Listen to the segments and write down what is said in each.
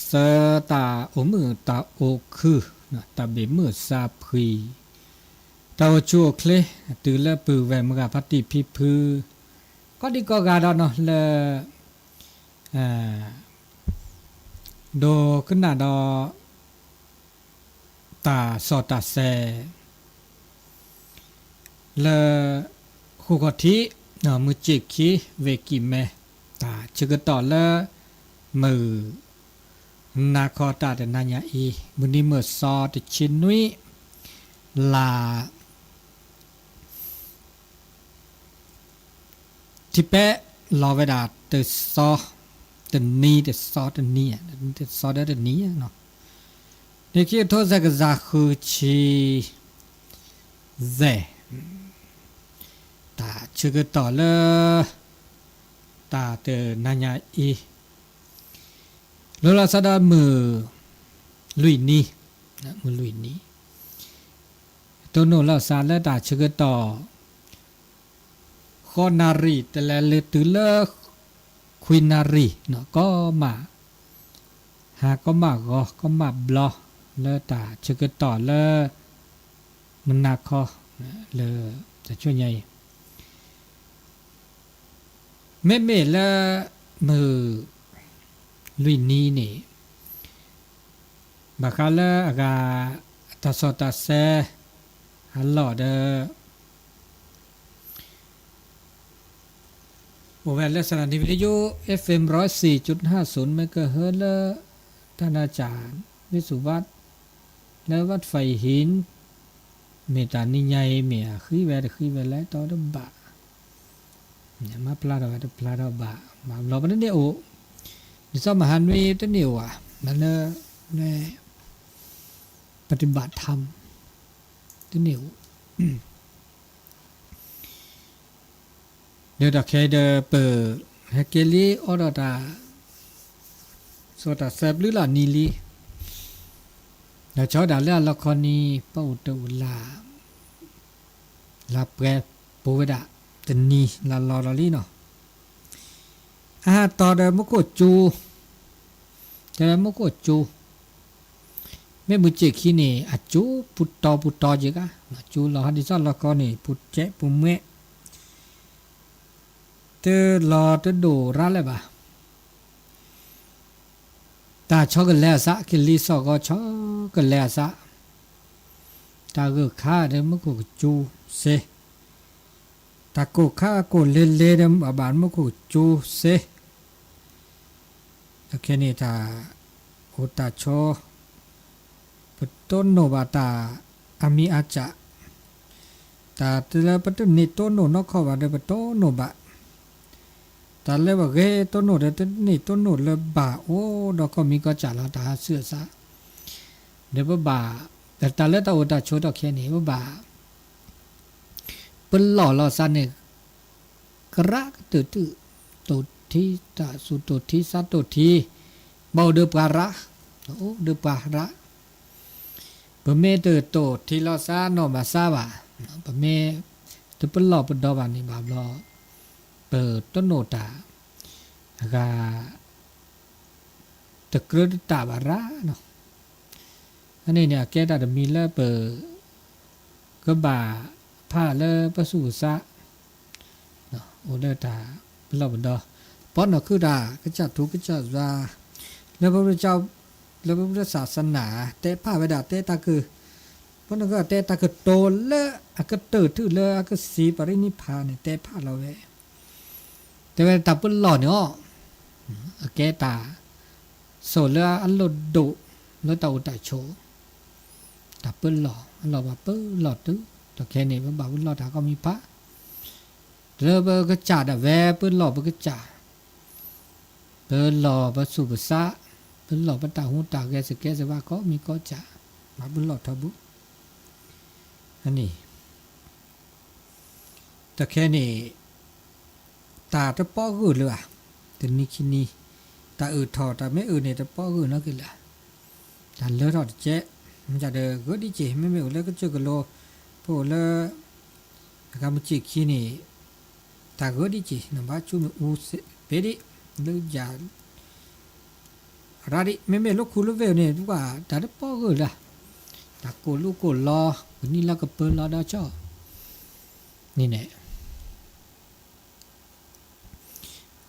เสตาโอมือตาโอคือนะตาเบมือซาพรีตาชัวเคลตือละปือแวมกาพัติพิพือก็ดีก็กาดอนเนาะละโดขึ้นหน้าดอตาสอตาแซละคู่กทิเนาะมือจิกคีเวกิเมตาชึกต่อละมือนาคอตาเดนายาอีมุนีเมื่อซอติชินุยลาที่เปะลอเวดาเตซอเตนีเตซอเตนีเตซอเตนีเนาะนี่คือโทษกะซาคือชีเซตาชึกต่อละตาเตนายาอีโลลาซาดามือลุยนี้นะมือลุยนี้ตัวโนลาซาเลตาชึกต่อคอนารีแต่ละเลตุเลควินารีเนาะก็มาหาก็มาก็มาบลอเลตาชึกต่อเลมันนาคอเลจะช่วยใหญ่เม่ละมือลุยนี้นี่บากาละอากาตาสอตาแซฮัลโหลเดโอเวลสถานีวิทยุ FM 104.50 เมกะเฮิรตซ์และท่านอาจารย์วิสุวัฒน์และวัดไฟหินเมตานิยัยเมียคือเวลต่อดบะเนี่ยมาพลาดบะมาเราไม่ได้โอดิสมหันวีตัวนี้ว่ะมันเนี่ยปฏิบัติธรรมตัวนี้เดี๋ยวตะเคเดเปิดเฮเกลีออดตาโซตาเซบหรือล่ะนีลีเดี๋ยวชอดาเล่ละครนี้เป้าตูลาเปรปูเวดาตนีลาลอลีเนาะต่อเดมก็จูแต่มก็จูแม่บุเจคีนี่อะจูปุตตอจิกะจูลอหันดิซอละก็นี่ปุเจปุเมเตลอเตดูราเลยบ่ตาชอกันแล้วซะกิลิซอก็ชอกันแล้วซะตาก็ค่าเดมก็จูเซตาก็ค่าก็เลเดมบานมก็จูเซแค่นี้ตาโอตาโชปต้นโนบาตาอามีอาจะตาเตลปต้นนิต้นโนนอกขวาเดปต้นโนบะตาเลบเกต้นโนเดต้นนิต้นโนเลบะโอ้ดอกก็มีก็จ่าละตาเสือซะเดบบะแต่ตาเลตาโอตาโชดอกแค่นี้บบะเป็นหล่อซะเนี่ยกระตือตุที่ตาสุตุที่สัตตุที่เบาเดือปาระโอ้เดือปาระปะเมเตอโตที่ลอซาโนมาซาบะปะเมตุปลอปดอบานี่บาบลอเปิดต้นโนตากาตะกรุดตาบาระเนาะอันนี้เนี่ยแกตามีละเปิดก็บ่าผ้าละปะสุสะเนาะโอเดตาปลอบดอปอนคือดาก็จะถูกก็จะว่าแล้วพระพุทธเจ้าแล้วพระพุทธศาสนาเตะผ้าไปดาเตะตาคือปอนก็เตะตาคือโตละอะก็เติดถือละอะก็สีปรินิพพานเนี่ยเตะผ้าเราเว้แต่ว่าตาปุ่นหล่อเนาะแกตาโซละอันโลดุแล้วตาอุตโชตาปุ่นหล่อว่าเปิ้นหล่อตื้อตะแค่นี้ว่าบ่าวหล่อตาก็มีพระเรเบก็จ่าดะแวเปิ้นหล่อก็จ่าเปิ้นหล่อปะสุปสะเปิ้นหล่อปะตาหูตาแกสว่าก็มีก็จ่ามาเปิ้นหล่อทบุอันนี้แต่แค่นี้ตาตะป้อคือเลยอ่ะแต่นี่คินี่ตาทอตาไม่เนี่ยตะป้อคือเนาะคือล่ะตาเลอะทอดเจ๊มันจะเด้อก็ดีเจไม่แล้วก็เจอกันโลพวกละก็มันจิคินี่ตาก็ดีเจนำบาชุมอูเปดิเลยยา ราดิไม่ลูกคูลูเวลเนี่ยทุกว่าแต่ได้ป้อก็ละแต่กูลูกกูรอวันนี้เราก็เปิดรอได้ช่อนี่เนี่ย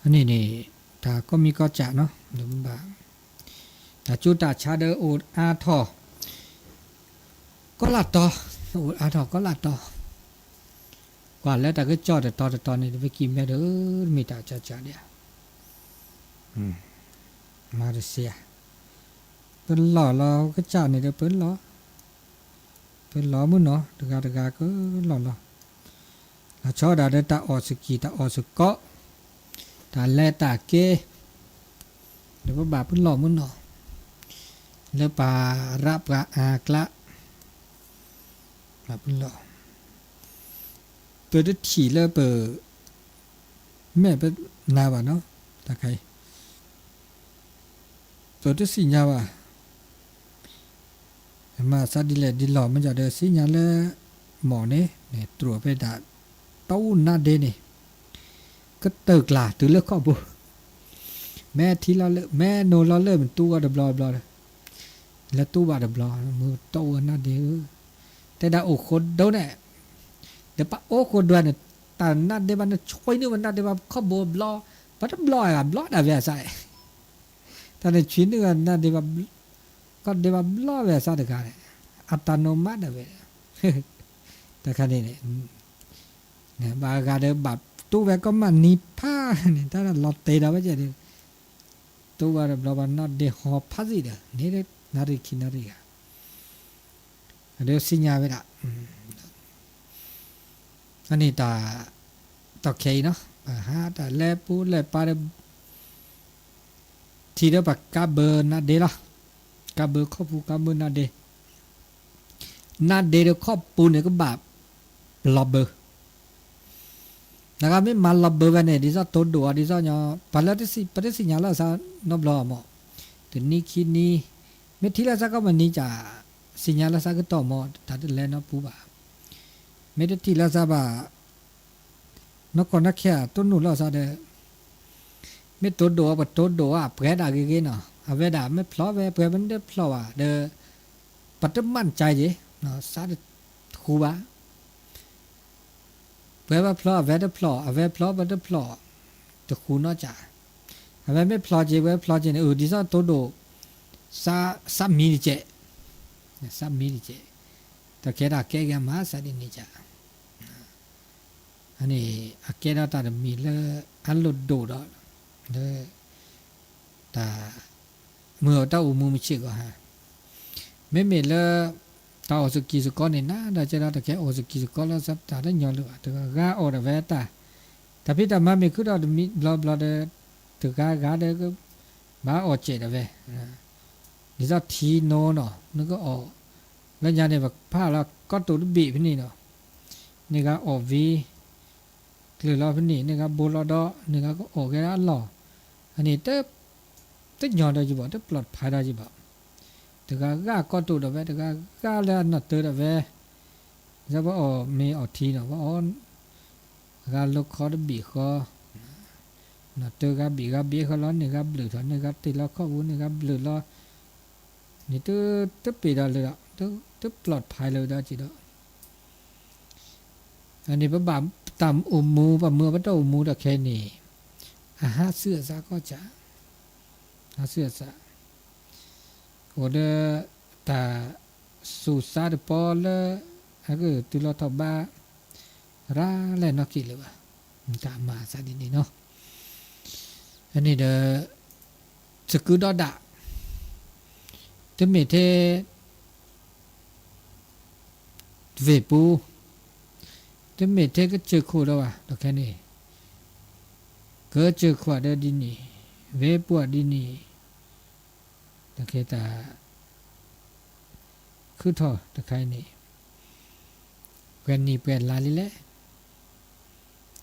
อันนี้นี่ถ้าก็มีก็จะเนาะเดี๋ยวบ้างแต่จุดตาชาเดอโอดอาทอก็ลัดต่อโอดอาทอก็ลัดต่อกว่าแล้วแต่ก็จอดแต่ตอนนี้ไปกินแม่เด้อมีแต่จะเนี่ยมาเลเซียเป็นหล่อเราก็จ่านี่เด้อเป็นหล่อมื้อเนาะตะกาก็หล่อแล้วชอดาได้ตาออสกีตาออสเกาะตาแลตาเกเดี๋ยวบาเป็นหล่อมื้อเนาะแล้วปารับกะอากละมาเป็นหล่อเปิดถีแล้วเปิดแม่เป็นนาวะเนาะตาใครเปิดสิญญาวะมาซาดิเลดิหล่อมันจะเดินสิญญาเลยหมอเนี่ยตรวจไปด่าเต้าหน้าเดนี่ก็เติกหลาตื่นเลิกข้อบุแม่ที่เราเลิกแม่โนเราเลิกมันตู้ดับลอเลยแล้วตู้บาดับลอมือโตหน้าเดือแต่ดาโอคนเดินเนี่ยเดี๋ยวปะโอคนเดินเนี่ยแต่หน้าเดมันช่วยนึกว่าหน้าเดมันข้อบุบลอปัดบลอยกับบลอดาเวียใส่แต่ในชิ้นนึงหน้าเดมันก็เดมันบลอเวียใส่เด็กอะไรอัตโนมัติเดเวียแต่คันนี้เนี่ยบางการเดแบบตู้แวก็มันนิพาเนี่ยถ้าเราเตะเราไม่ใช่ตู้ว่าเราบ้านนอดเดหอบพัดสิเด้อนี่เด็กนาฬิกานาฬิกาเดี๋ยวสิญญาไปละอันนี้ต่อเคยเนาะฮะแต่เล็บปูเล็บปลาทีเดียวปากกาเบอร์นาเดละกาเบอร์ข้อปูกาเบอร์นาเดเดี๋ยวข้อปูเนี่ยก็แบบลอบเบอร์นะครับไม่มาลอบเบอร์วันเนี่ยดิซ่าตัวดัวดิซ่าเนาะปัจจุบันเนี่ยเราสานอบล้อหมอถึงนี้คิดนี้ไม่ทีละสักก็มันนี้จะสิญญาละสักก็ต่อหมอถ้าจะเล่นนะปูบ่าไม่ได้ทีละสักบ่านกคนนักแข่ต้นหนุนเราซะเด้อไม่ตัวดัวปัดตัวดัวเพื่อด่าเก่งๆเนาะเอาไว้ด่าไม่พลอไว้เพื่อมันได้พลอว่ะเด้อปัดจะมั่นใจจีเนาะซะคูบ่าเพื่อว่าพลอเว้ได้พลอเอาไว้พลอบัดได้พลอตะคูเนาะจ้ะเอาไว้ไม่พลอจีไว้พลอจีเนี่ยดิซ่าตัวดัวซามีดิเจซามีดิเจแต่แค่ด่าแก่กันมาซะดินี่จ้ะอันนี้อาเกดาตามีเลอันลุดดูดอเลตาเมื่อตาอุมูมิชิก็ฮะไม่มีเลตาอสกิสกอนี่นะดาจะตาแค่อสกิสกอแล้วซับตาได้ยอเลยตากาออดเวตาแต่พี่ตามามีคือดามีบลาบลาเดตากาเดก็มาออเจดเวนี่จะทีโนเนาะนึกก็ออกแล้วยาเนี่ยแบบผ้าแล้วก็ตัวบีบนี่เนาะนี่ก็ออกวีหรือเราเป็นนี่นะครับโบลอดอนี่ก็โอเคแล้วหล่ออันนี้เต้ยอดได้จีบเต้ปลอดภัยได้จีบแต่ก็ตัวเดเวแต่ก็แล้วนัดเตอเดเวจะว่าอ๋อมีออกทีเนาะว่าอ๋อก็ลูกคอดบีคอนัดเตอก็บีเขาล้อนี่ครับหรือถอนนี่ครับติดล้อข้อวุ้นนี่ครับหรือล้อนี่เต้ปีได้เลยอ่ะเต้ปลอดภัยเลยได้จีเนาะอันนี้ประบาตามอุมูปะเมื่อพระเจ้าอุมูตะแค่นี้หาเสื้อซะก็จะหาเสื้อซะโอเดตาสุสาดปอลฮะก็ตุลาทบาราแลนอกิเลวะตามมาซะนี่เนาะอันนี้เดสกุดอดะจะมีเทเวปูจะไม่เทก็เจอคู่แล้วว่ะตอแค่นี้ก็เจอขวดได้ดินี่เวปวดดินี่ตะแค่ตาคือท่อตะไคร้นี่เปลี่ยนนี่เปลี่ยนลาลิแหละ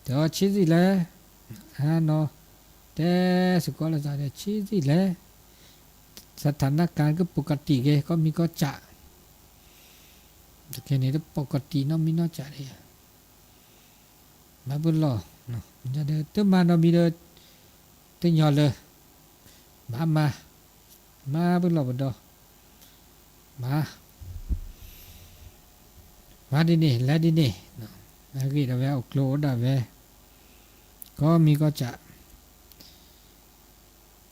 แต่ว่าชีสิแหละเนาะแต่สกอลจะชีสิแหละสถานการณ์ก็ปกติไงก็มีก็จะตะแค่นี้ก็ปกติเนาะมีเนาะจะเลยมาบุญหล่อเนาะจะเดินตัวมาเรามีเดินตัวหย่อเลยมา มาเบิ่งรอบดอมาดินี่และดินี่เนาะแล้วก็ดาเวอโคลดาเวก็มีก็จะ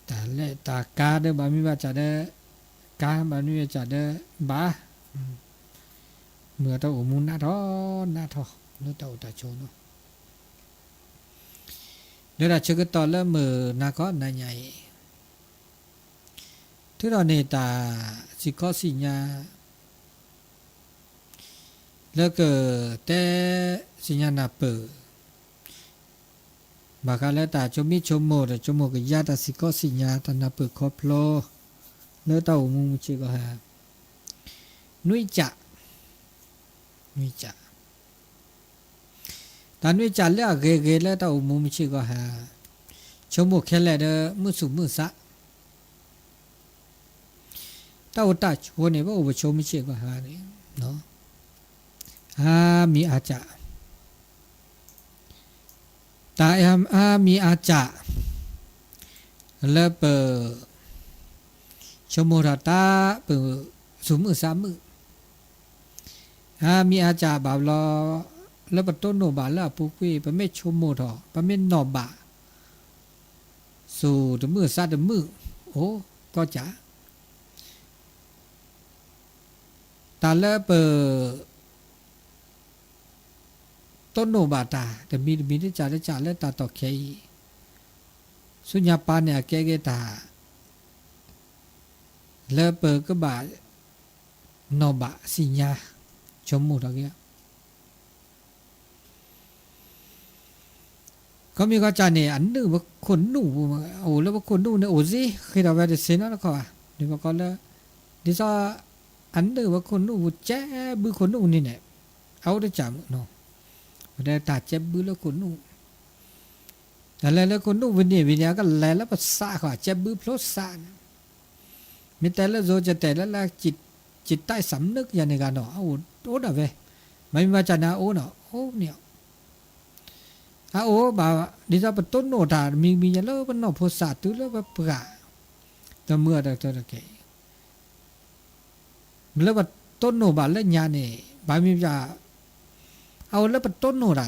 แต่ละตากาเดบามีว่าจะเดกาบามีว่าจะเดบาเมื่อตะอุมุนาทอเนื้อตะอุตาโชเนาะเดี๋ยวเราเช็คต่อแล้วมือนาก็นายใหญ่ที่เราเนี่ยตาสิข้อสิญาแล้วก็แต่สิญานาเปิดบางครั้งแล้วตาชมิชมโมดชมโมก็ยาตาสิข้อสิญาตานาเปิดครบโลแล้วตาอุมุชิก็ฮะนุยจะตอนนี้จัดแล้วเกแล้วตาอุมุมิชิก็หาชมบุกแค่แลเดมุสุมุสะตาอุตาชวนเนี่ยว่าอุปชมิชิก็หาเนี่ยเนาะมีอาจาตามีอาจาแล้วเปิดชมุราตาเปิดสุมุสามุมีอาจาบาลอแล้วปต้นโนบาละปุกวีปะเมชมโมทอปะเมนอบาสู่ตะมือซาตะมือโอ้ก็จะตาละเปต้นโนบาตาแต่มีได้จ่าแล้วตาตอกเคสุญญาปาเนี่ยแกตาแล้วเปก็บานอบาสิญาชมโมทอเกียก็มีก็จานเนี่ยอันนึงว่าคนหนูโอ้แล้วว่าคนหนูเนี่ยโอ้สิเคยเราไปเดเซนแล้วก็เดี๋ยวก็แล้วดิซาอันนึงว่าคนหนูแจ๊บือคนหนูนี่เนี่ยเอาได้จำเนาะได้ตาแจ๊บือแล้วคนหนูแล้วคนหนูวันนี้ก็แล้วภาษาเขาแจ๊บือพลดสานมีแต่ละโซจะแต่ละจิตใต้สำนึกอย่างในการเนาะโอ้ดาเวไม่มาจานะโอ้เนาะโอ้เนี่ยโอ้บ่าดิซาปต้นโนดามีอย่างแล้วมันนอโพสาตุแล้วแบบปะแต่เมื่อตะเกแล้วว่าต้นโนบาแล้วญาเนี่ยบามีจะเอาแล้วปต้นโนได้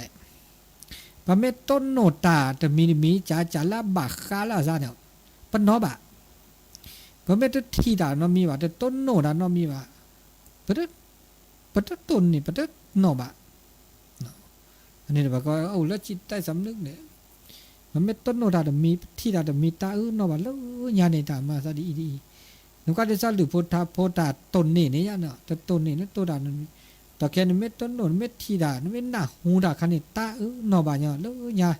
บาเมต้นโนตาแต่มีจ่าละบาคาละซะเนี่ยปนอบะบาเมตทีดานอมีว่าแต่ต้นโนดานอมีว่าปะต้นนี่ปะโนบะอันนี้แบบก็เอาแล้วจิตใต้สำนึกเนี่ยมันไม่ต้นโนดาแต่มีที่ดาแต่มีตาเนาะว่าแล้วญาณในตามาซะดีนึกว่าจะสร้างหรือโพธาต้นนี่เนี่ยเนาะแต่ต้นนี่นั่นตัวดานั่นแต่แค่นี้ไม่ต้นโนไม่ที่ดาไม่หน้าหูดาคันนี้ตาเนาะบ่าเนี่ยแล้วญา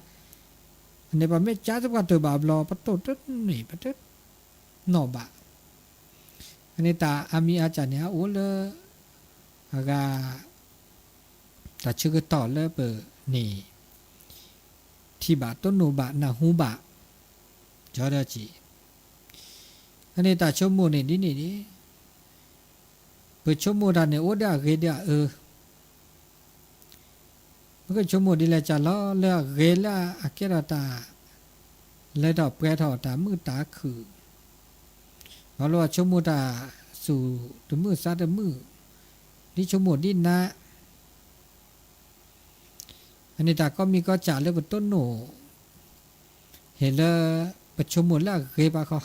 อันนี้แบบไม่จ้าสักว่าตัวบาบลอปะต้นนี่ปะต้นเนาะบ่าอันนี้ตาอามีอาจารย์เนี่ยโอ้เลยอากาแต่ชื่อต่อเลยเปิดนี่ที่บาต้นโนบานาหูบาจอดจีอันนี้ตาชมโมเนี่ยนี่เปิดชมโมดาเนี่ยโอ้เดียเกเดียมันก็ชมโมดีเลยจ้าล้อเลือกเกล้าอาเกราตาเลยดอกแปรถอตามือตาคือเราว่าชมโมดาสู่ตัวมือซาตัวมือนี่ชมโมดินนะอันนี้ตาก็มีก็จ่าเลยบนต้นโหนเห็นแล้วประชุมหมดแล้วเกปะเขา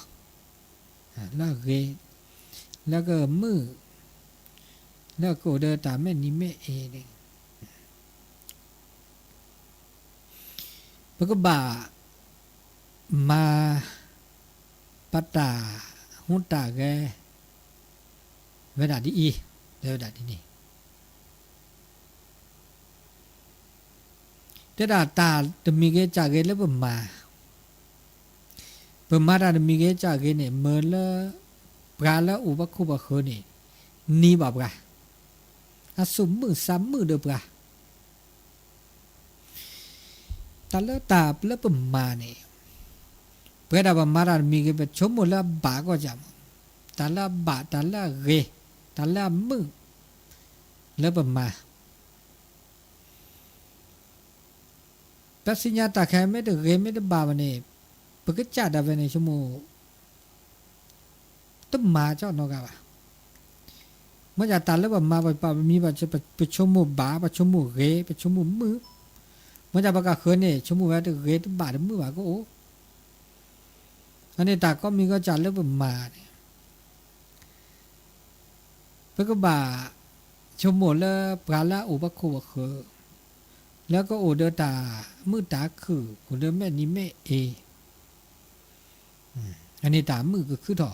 แล้วเกแล้วก็มือแล้วก็เดินตามแม่นี่แม่เอเนี่ยแล้วก็บ่ามาปัตตาหุ่นตาแกเวลาดีอีเวลาดีนี่แต่ดาตาจะมีเกจ่าเกแล้วประมาดามีเกจ่าเกเนี่ยเมื่อละปลาละอุปคุบะคนนี่แบบไงสุ่มมือซ้ำมือเดือบไงตาละตาแล้วประมาเนี่ยเพื่อดาประมาดามีเกแบบชมหมดละบาก็จำตาละบาตาละเกตาละมือแล้วประมาแต่สิญญาตาแค่ไม่ได้เกไม่ได้บาวันนี้ปกติจ่าดาวันนี้ชั่วโมง ต้มมาเจ้านอกอะเมื่อจะตัดแล้วแบบมาไปมีแบบจะไปชมหมู่บ้าไปชมหมู่เกไปชมหมู่มือเมื่อจะประกาศคืนนี่ชมหมู่แบบเกบาดมือว่าก็โอ้อันนี้ตาก็มีก็จัดแล้วแบบมาเนี่ยเพื่อก็บ่าชมหมู่แล้วปลาละอุปโคบคือแล้วก็โอเดอตามือตาคือโอเดอแม่นี่แม่เออันนี้ตามือก็คือถอ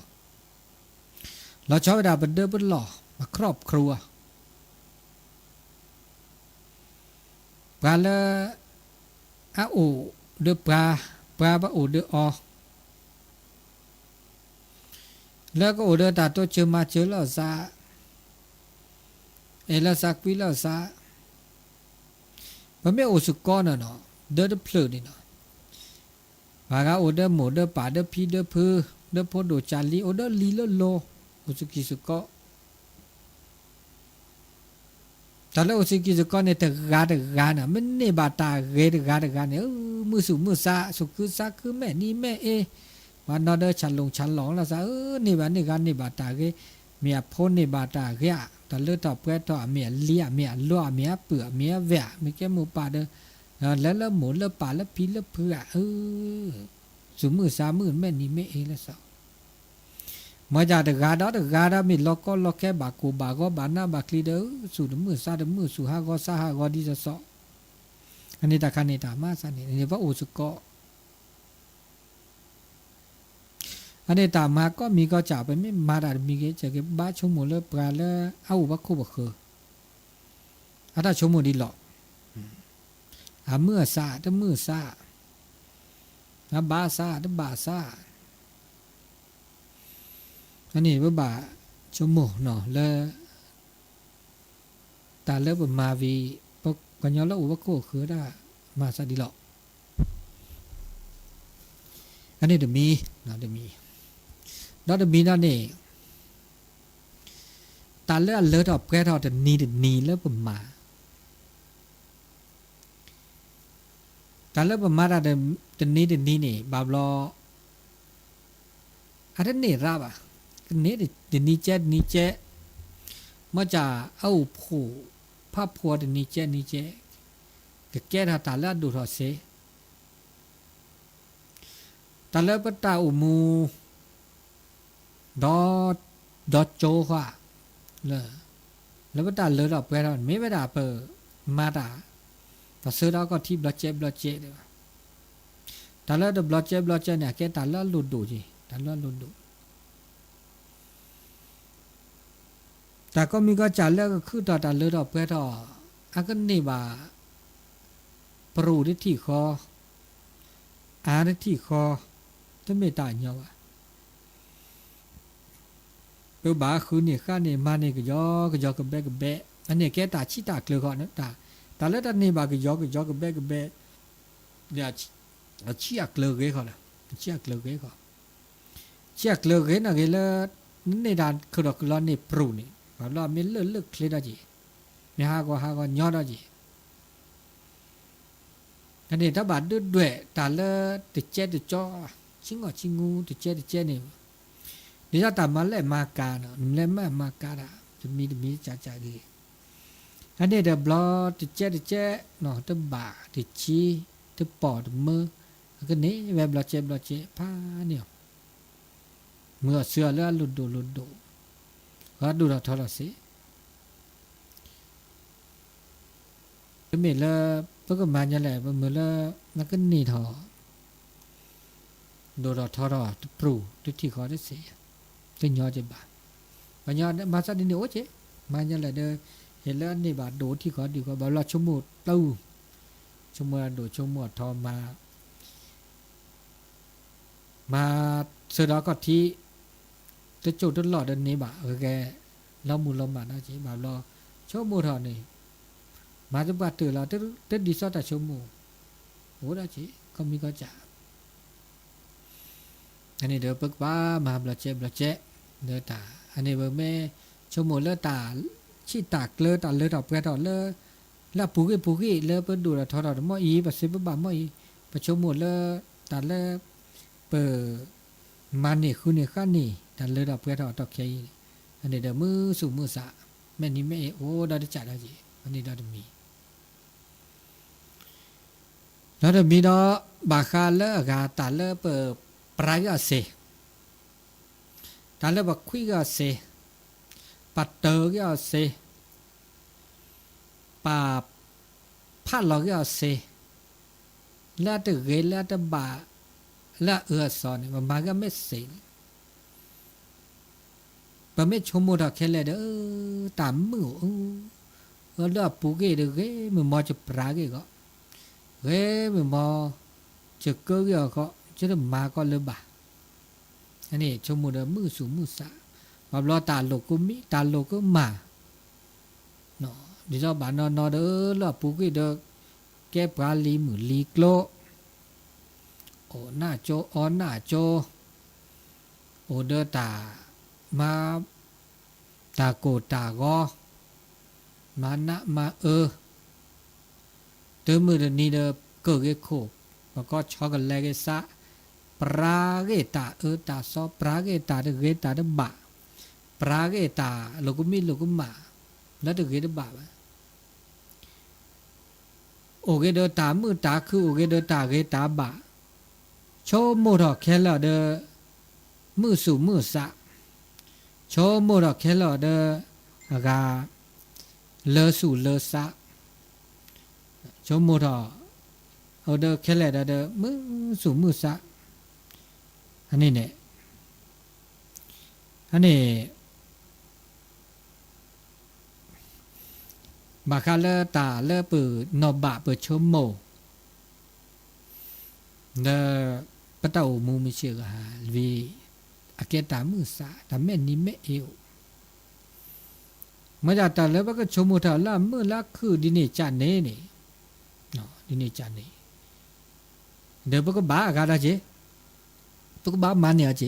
เราชอบดาบันเดอร์บันหล่อมาครอบครัวปลาละอาโอเดอปลาบะโอเดออแล้วก็โอเดอตาตัวเจอมาเจอแล้วซาเอลาซักวิลาซามันไม่โอสุกก้อนเนาะเดอเพลิดนี่เนาะปากาโอเดอหมูเดอป่าเดอพีเดอพือเดอพอโดจาลีโอเดอลีโลโลโอสุกิสุกก็แต่แล้วโอสุกิสุกก็เนี่ยแต่กานะมันเนี่ยบาตาเกตกาเนี่ยมือสูมือซาสุคือซาคือแม่นี่แม่เอวันนอเดอฉันหลงแล้วซะนี่บ้านนี่กันนี่บาตาเกเมียพ้นนี่บาตาเกะแต่เลือดต่อเพื่อต่อเมียเลี้ยเมียล้อเมียเปื่อเมียแหวะมีแค่หมูป่าเด้อแล้วหมูแล้วป่าแล้วพีแล้วเพื่อสูมือซามือแม่นี่แม่เอแล้วซะมาจากเดกาดามีล็อกก็ล็อกแค่บากูบาก็บานาบาคลีเดอสูดมือซาเดมือสูฮาก็ซาฮาก็ดีจะซออันนี้ตาคันนี่ตามาซานี่นี่ว่าโอสุก็อันนี้ตามมาก็มีก็จ่าไปไม่มาดามีเกจะเก็บบ้าชมหมดเลยปลาแล้วเอาบักคู่บักคืออาถ้าชมหมดดีหรอกเมื่อซาถ้ามือซาบาซาถ้าบาซาอันนี้ว่าบาชมหมดเนาะแล้วตาเลิกมาวีปกปัญญาแล้วอุบักคู่คือได้มาซาดีหรอกอันนี้เดี๋ยวมีเนาะเดี๋ยวมีđó là mình này ta lỡ đọc cái đó thì ni lỡ bầm mà ta lỡ bầm mà ra thì ni này bảo lo à thế này ra à cái này thì ni chết mà chả âu phủ pháp phù thì ni chết cái đó ta lỡ đủ rồi sẽ ta lỡ bắt đầu mùดอโจค่ะเลยแล้วว่าด่าเลยดอกไปแล้วไม่ไปด่าเปิดมาด่าแต่ซื้อแล้วก็ที่บล็อกเจเลยแต่แล้วเดบล็อกเจเนี่ยแกแต่แล้วหลุดดูจีแต่แล้วหลุดดูแต่ก็มีก็จ่าแล้วก็คือต่อแต่เลยดอกไปต่ออาก็นี่ว่าปรูได้ที่คอได้ที่คอจะไม่ตายเนาะเออบาคืนเนี่ยข้าเนี่ยมาเนี่ยก็ยอกับแบะอันนี้แกตาชิตาเกลือก่อนนะตาแล้วตอนนี้บาก็ยอกับแบะเนี่ยเชี่ยเกลือเกยก่อนนะเชี่ยเกลือเกยก่อนเชี่ยเกลือเกยนะเกลือในด้านคือเราเนี่ยปรูนี่เราไม่เลิกเคลียร์ได้จีไม่หาก็ยอได้จีอันนี้ถ้าบาดด้วยตาแล้วติดเจ็ดติดจ่อชิงงูติดเจ็ดเนี่ยนี่ถ้าตามมาเล่มากาเนาะเล่มากาจะมีจ่าดีอันนี้เดบลอติเจเนาะตบ่าติชีตปอดมือก็นี้เว็บลอเจผ้าเนี่ยเมื่อเสือแล้วลุดดูก็ดูเราทอดสิก็มีแล้วเพิ่งมาเนี่ยแหละเมื่อแล้วนักก็นี่ทอดูเราทอดปลูที่เขาได้เสียตัวย่อจะบาบางย่อมาสักนิดเดียวเจ๊มาเนี่ยแหละเด้อเห็นแล้วนี่บาดโดที่เขาดีกว่าบาลชมุดตู้ชมุดโดชมุดทอมาเสือดก็ที่จะจุดตลอดเดินนี้บ่าแกเรามูลเราบาดนะเจ๊บ่ารอชมุดทอนี่มาจะบาดตื่นเราเต้นดีซอแต่ชมุดโอ้ได้เจ๊ก็มีก็จ่าอันนี้เดี๋ยวปึกว่ามาบลาเจเดือตาอันนี้เบอร์แม่ชมหมดเลือตาชีตากเลือตาเลือดอกเปลือกเลือแล้วปูกี้เลือเปิดดูแล้วทอดหม้ออีปัสสิบบาหม้ออีปัจจุบันเลือตาเลือเปิดมันนี่คือเนี่ยข้านี่ ดันเลยดอกเพื่อตอกเคยอันนี้เดมือสู่มือสะแม่นี้ไม่โอ้ดอได้จัดแล้วจีอันนี้ดอได้มีแล้วเดมีดอบาคาเลกาตาเลเปิดปลายก็เสตาเลบักคุยก็เสปัตเตอร์ก็เสปาพัดเราก็เสแล้วแต่เกลแล้วแต่บาแล้วสอนมันมาก็ไม่เสปะไม่ชมโมดาแค่เลยเด้อตามมือแล้วปูเกเด้อเกมือมอจะปลาเกก็เกมือมอจะเกอก็จะได้มาก็เลยบ่าอันนี้ชมโมดามือสูมือสาบอบล้อตาโลกุมิตาโลก็มาเนาะดิเราบ้านนอเด้อแล้วปูเกเด้อแกปลาลีมือลีโกลโอหน้าโจออนหน้าโจโอเด้อตามาตาโกตากอมานะมาเติมมือนี้เด้อเกิดเกโคแล้วก็ช็อกกันแลกซะปราเกตาตาซอปราเกตาเดเกตาเดบะปราเกตาโลกุมิโลกุมาแล้วเดเกตบะโอเกเดตามือตาคือโอเกเดตาเกตาบะโชโมดอกแค่ละเด้อมือสู่มือสะโชโมดอกแค่ละเด้อกาเลสู่เลสะโชโมดอกเอาเด้อแค่ละเด้อมือสู่มือสะอันนี้เนี่ยอันนี้บาคาเลตาเลปือนอบะเปิดชมโมเด้อปะเต้ามูมิเชื่อหาวีอาเกตามือสาแต่แม่นี้ไม่เอวมาจากตาแล้วก็ชมโมทาละมือละคือดิเนจานเน่นี่เนาะดิเนจานเน่เดี๋ยวก็บ้ากาดาเจพวกบ้ามาเนี่ยเจ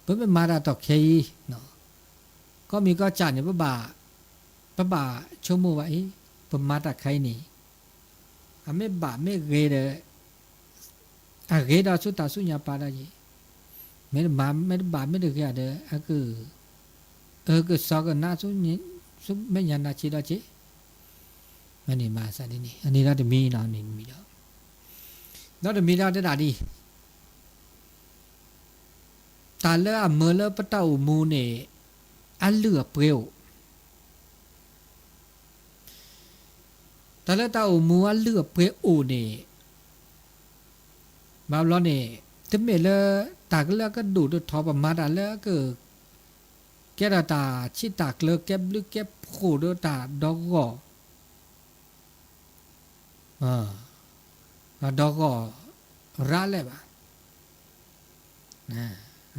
เพิ่นมาดาตอกเคเนาะก็มีก็จานเนี่ยป้าชมโมว่าเอ๊ะเพิ่นมาตะไคนี่อเมบะเมเกเดอะเกดาสุตาสุญญาปาดาเจไม่ได้มาไม่ได้บาไม่ได้แก่เด้อคือสอกนาสุไม่ยันนาชีดาเจมันนี่มาซะนี่อันนี้เราจะมีนานี่มีแล้วเราจะมีเราได้ดีตาเลอะเมเลปะเต้ามูเนี่ยอันเหลือเปรี้ยวตาเลเต้ามูอันเหลือเปรี้ยวเนี่ยมาล้อเนี่ยจะไม่เลตากเลก็ดูดทอประมาดาเลก็แกดาตาชิตากเลแก็บลึกแก็บโคดตาดอกก็ดอกก็ร้าเลยป่ะ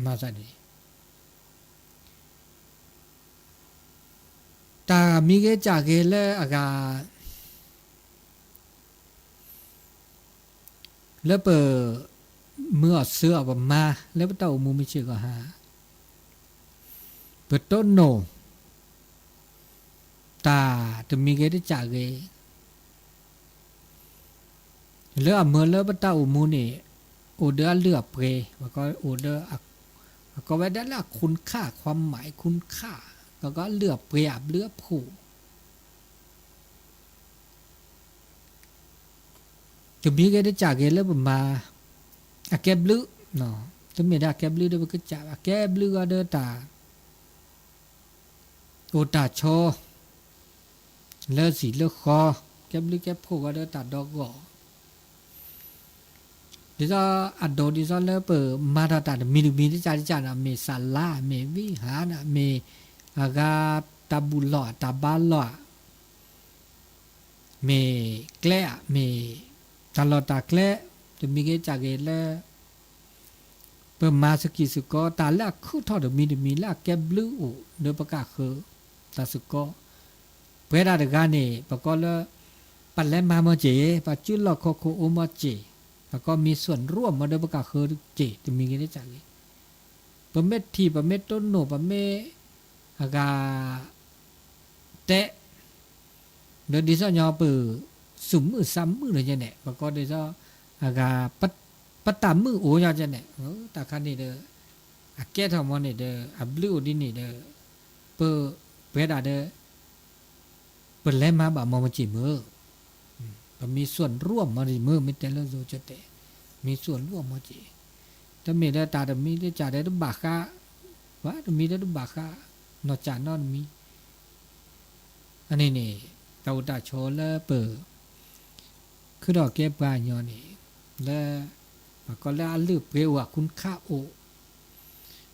มาซะดิตามีเกจากเกเลอากาแล้วเปิดเมื่อเสื้อประมาแล้วเต้ามูมิเชื่อก็หาเปิดต้นโนตาจะมีเกได้จากเกแล้วเมื่อแล้วเต้ามูนี่โอเดอร์เลือกเปรแล้วก็โอเดอร์ก็ไว้ด้านละคุณค่าความหมายคุณค่าแล้วก็เลือกเปรียบเลือกผู้จะมีเกได้จากเกแล้วมาอาแกบลึเนาะจะมีได้แกบลึได้ก็จากอาแกบลึก็เดอตาโอตาโชเลือสีเลือคอแกบลึแกบผู้ก็เดอตาดอกก่อดิซาอัดโดดิซาเลเปอร์มาตาตามีที่จานะเมซาลาเมวิหานะเมอากาตาบุลอตาบาลอเมแกลเมตาลอตาแกลจะมีเกจากเกลเปอร์มาสกิสุกอตาละคู่ทอดมีละแกบลูเดปกาคือตาสุกอเปราดกานี่ปกอลปัลเลมาโมเจปัจจุลโคโคโอโมเจแล้วก็มีส่วนร่วมมาโดยประกาศคือเจจะมีกันได้จากนี้ประเม็ดทีประเม็ดต้นโหนประเม็ดอากาเตะเดินดิฉันยอปือสุ่มมือซ้ำมือเลยจะเนี่ยประกอบดิฉันอากาปัตตามมือโอ้ยจะเนี่ยแต่คันนี้เด้อ อะแก้ทอมอนี่เด้ออะบลูดินี่เด้อเปเปดาเด้อเปิดแลมาบ่มอมจิมือก็มีส่วนร่วมมาดิมือมิเตลโซจเตมีส่วนร่วมมาจิถ้ามีได้ตาดมีได้จ่าได้บาคาวะมีได้บาคานอจานอนมีอันนี้นี่เตาตาโชเลเปคือดอกเก็บปลาญอนี่และก็แล้วลืบเปรว่าคุณค่าโอ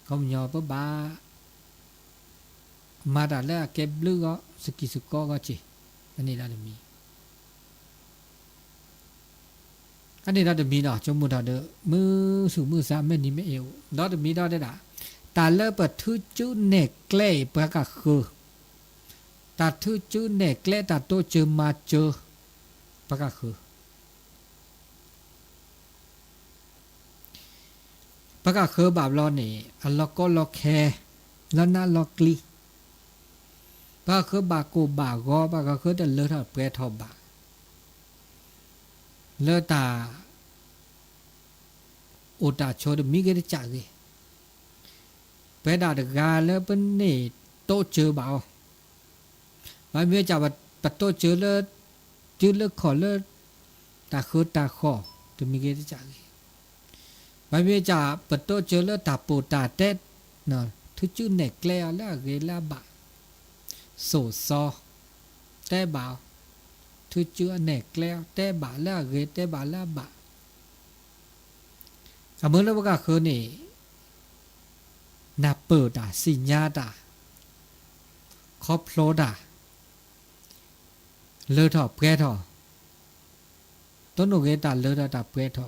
ก็ญอปะบามาดาแล้วเก็บลือก็สกิสกก็จิอันนี้เราจะมีอันนี้เราจะมีเนาะจมูกเราเด้อมือสู่มือซ้ำไม่นี่ไม่เอวเราจะมีเราได้ด่าตาเลิกเปิดทื่อจื้อเนกเกล้ประกาศคือตาทื่อจื้อเนกเกล้ตาโตเจอมาเจอประกาศคือประกาศคือบาปเราเนี่ยอัลลอฮ์ก็ลอแคแล้วน่าลอกลีประกาศคือบาโกบากอประกาศคือแต่เลิกทอดเปรทอบาเลิกตาโอตาโชดมีเกดจ่าเลยเปรดาดกาแล้วเป็นนี่โตเจอบ่าวไม่เมื่อจะปัดโตเจอเลิกจื้อเลิกขอเลิกตาคือตาขอจะมีเกดจ่าเลยไม่เมื่อจะปัดโตเจอเลิกตาปูตาเต็ดเนาะทุจื้อเนกแกล้วแล้วเกลาบะโสซอแต่บ่าวทุจื้อเนกแกล้วแต่บ่าแล้วเกแต่บ่าแล้วบะเมื่อแล้วก็คือนี่นาเปิดาสิญญาดาครอบโลดาเลือดถอเปรทอต้นโอเกตาเลือดตาเปรทอ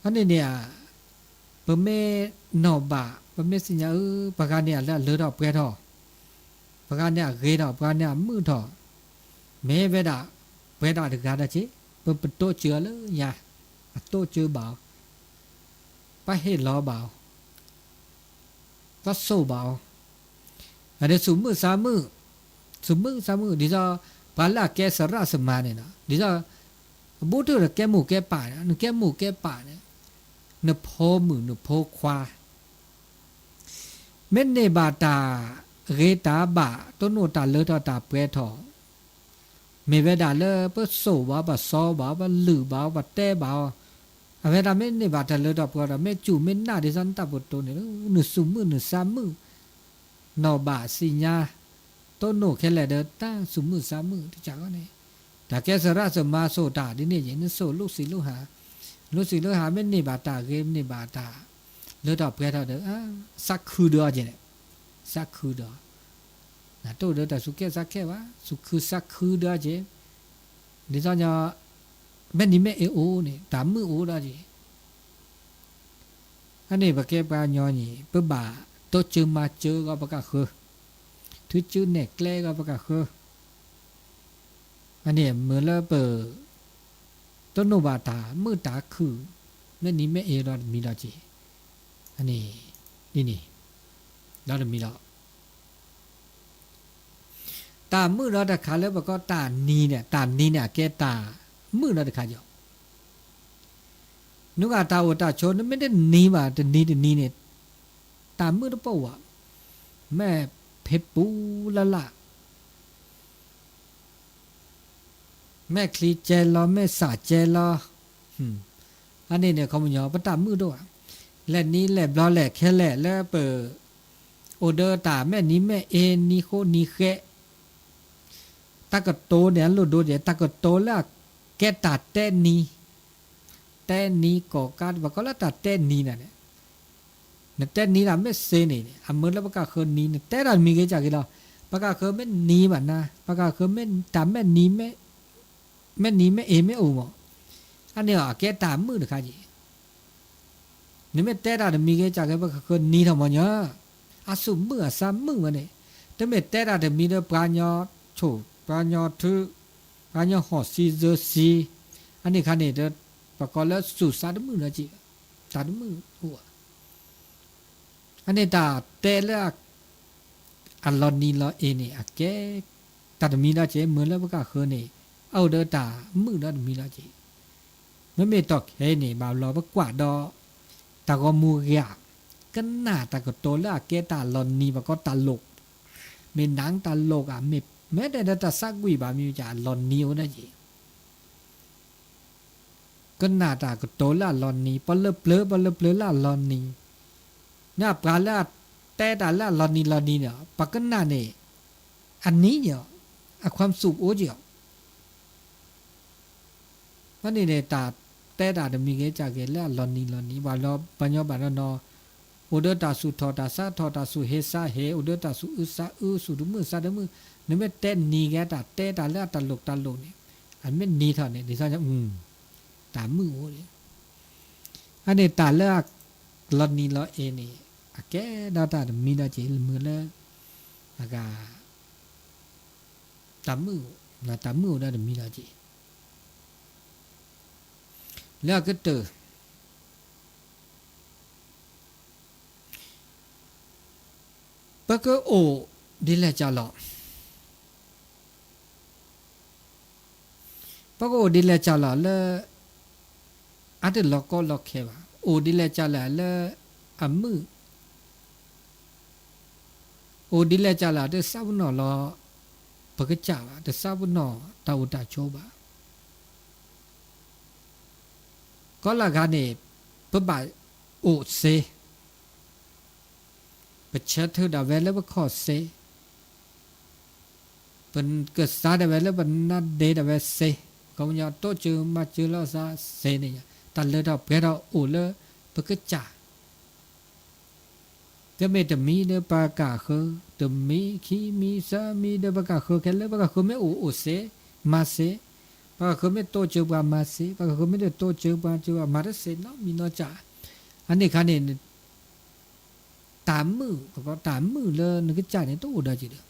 อันนี้เนี่ยเปเมนอบะเปเมสิญญาปะกาเนี่ยแล้วเลือดเปรทอปะกาเนี่ยเกดอปะกาเนี่ยมือทอเมเวดาเปรดาดกาดาจิเปโตเจือเลยยาโตเจือบ่าวไปเฮ็ดล้อบ่าวก็สู้บ่าวอันนี้สุมือสามมือดิซาปาลาแกสระสมาเนี่ยนะดิซาบูตุแกหมูแกป่านะแกหมูแกป่าเนี่ยนโพมือนโพควาเมนเนบาตาเรตาบะต้นโนตาเลตาเปรทอเมเวดาเลเปโซบ่าวบะซอบ่าวบะลือบ่าวบะเต้บ่าวอเวดาเมนเนบาตาเลตาปรเมจูเมนนาดิซันตาบโตเนี่ยนึสุมือนึสามมือนอบาสิญญาต้นโนแค่แหละเด้อตาสุมือสามมือที่จักว่าเนี่ยแต่แกสระสมาโซตาดิเนี่ยอย่างนี้โซลูกศิลูกหาไม่เนบาตาเกมเนบาตาเลือดออกเปรตเด้อสักคือเด้อจีเนี่ยสักคือเด้อนะตัวเด้อแต่สุเกสักแค่ว่าสุคือสักคือเด้อจีดิฉันจะไม่นี่ไม่โอเนี่ยตามมือโอเด้อจีอันนี้ปะแกปะญอนี่เปิ้บาโตเจอมาเจอก็ปะกะคือทุจื้อเนกแกล้ก็ปะกะคืออันนี้เหมือนแล้วเปิดต้นโนบาตามือตาคือแม่นี้แม่เอเรามีเราจีอันนี้นี่เราจะมีเราตามือเราแต่ขาแล้วก็ตานีเนี่ยแกตามือเราแต่ขาอยู่นุกาตาโอตาโชนไม่ได้นีว่าแต่นีเนี่ยตามือเราเปล่าวะแม่เพชรปูละแม่คลีเจลแม่สาเจลอันนี้เนี่ยเขามันยอปตามือด้วยและนี้แหละบลอแหละแค่แหละแล้วเปิดโอเดอร์ตาแม่นี้แม่เอนี่โคนี่แค่ตากโตเนี่ยโลโดเนี่ยตากโตแล้วแกตัดแต่นี้ก่อการว่าก็แล้วตัดแต่นี้น่ะเนี่ยแต่นี้น่ะไม่เซนี่เนี่ยอเมแล้วปากกาคือนี้เนี่ยแต่เรามีแค่จากกี่เราปากกาคือไม่นี้แบบนะปากกาคือไม่ตามแม่นี้แม่นี้แม่เอไม่โอ้บ่อันนี้อ่ะแกตามมือนะคะจีนี่ไม่แต่เรามีแค่จากกี่ปากกาคือนี้ทำไมเนี่ยอาสุมือสามมือวะเนี่ยแต่ไม่แต่เรามีเรื่องปราญญาโฉปราญญาถือปราญญาหอซีเจอซีอันนี้คันนี้เด้อปากกาแล้วสุดสามมือนะจีสามมือหัวอันนี้ตาแต่ละอัลลอฮ์นี่ละเอเนี่ยแกตัดมีละเจเหมือนแล้วปากกาคือเนี่ยเอาเด้อตามือละมีละเจโม ไม่มีตอกเฮนี่บ่าวรอบ่กว่าดอตาก็มูกะกันหน้าตาก็โตแล้วเกตาลอนนี่บ่ก็ตลกมีหนังตลกอ่ะมีแม้แต่ตาซักกุยบ่มีจะลอนนิวนะจีกันหน้าตาก็โตแล้วลอนนี่ปลเปลอละลอนนี่น่าปลาละแต่ตาละลอนนี่เนี่ยปะกันหน้านี่อันนี้เนี่ยความสุขโอ้เจียววันนี้เนี่ยตาแต่ตาจะมีเกจากเกละลอนนี่บ่ารอปัญญาบ่ารอนออุดตาสุทอตาซาทอตาสุเฮซาเฮอุดตาสุอุซาสุดุมือซาดมือนี่ไม่แต่นีแกแต่ตาละตลกนี่อันไม่นีเท่านี้ดิฉันจะตามือโอ้ยอันนี้ตาละลอนนี่ลอเอนี่แกดาตามีดาเจมือละอากาตามือนะตามือได้มีดาเจแล้วก็เตอปะก็โอดิแลจาลอปะก็โอดิแลจาลอละอัดล็อกก็ล็อกแค่ว่าโอดิแลจาลอละอมือโอดิแลจาลอเดซาบุนอลอปะก็จ่าเดซาบุนอตาอุตาโชบาก็ละกันเนี่ยปะบาโอเซปะเชตเธอดาเวลปะขอเซเป็นเกิดซาดาเวลเป็นนัดเดดาเวเซก็มันยาโตเจอมาเจอแล้วซาเซเนี่ยตันเลยดอกเปราโอเลปะก็จ่าจะไม่จะมีเดปากาคือจะมีขีมีซามีเดปากาคือแค่เลยปากาคือไม่โอเซมาเซปากาคือไม่โตเจอปามาเซปากาคือไม่ได้โตเจอปาเจอมาเซเนาะมีนอจ่าอันนี้คันเนี่ยตามมือก็ตามมือเลยนึกจ่าเนี่ยโตได้จีเด้อ